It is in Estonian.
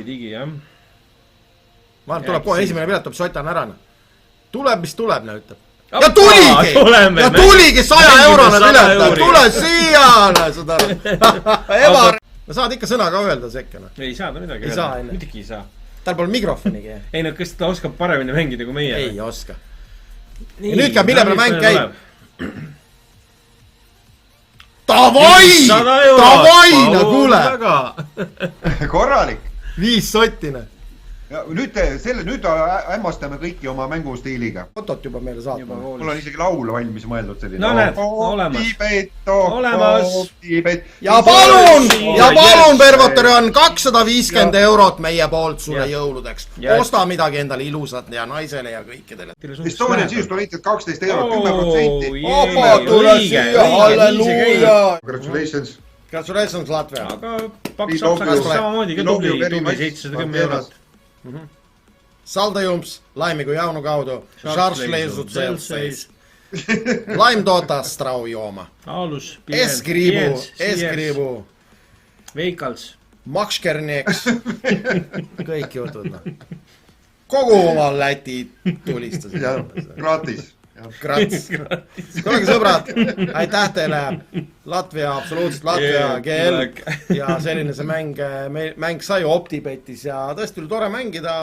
Digi, jah. Ma arvan, tuleb kohe esimene pilet, sotan ära. Tuleb, mis tuleb, ütleb. Ja tuligi! Ja tuligi 100 eurone pilet! Tule siia! No saad ikka sõna ka öelda sekkena. Ei saa ta midagi. Ei saa, midagi ei saa. Tal pole mikrofonigi. Ei, no kas ta oskab paremini mängida kui meie? Ei oska. Ja nüüd ka mille peale mäng käib. Davai, kuule! Korralik. 5 sottine. Nüüd ämmastame kõiki oma mängustiiliga. Fotot juba meile saatma. Mul on isegi laul valmis mõeldud selline. No näed, olemas. Ja palun, Pervotorion, 250 eurot meie poolt sulle jõuludeks. Osta midagi endale ilusat ja naisele ja kõikidele. Estonian siis tuli 12 eurot, 10%. Opa, tule siia, halleluuja. Congratulations. Congratulations, Latvia. Aga paks apsakast samamoodi ka tubli 710 eurot. Saldajumps, laimigu jaunu kaudu, Šaršleisut seltseis. Laim toota straujooma. Alus, Eskribu. Veikals. Makškernieks. Kõik jutud. Kogu oma Läti tulistas. Gratis. Grats. Kuulge sõbrad, aitäh teile. Latvia, absoluutselt Latvia GL. Ja selline see mäng sai OpTibetis ja tõesti oli tore mängida.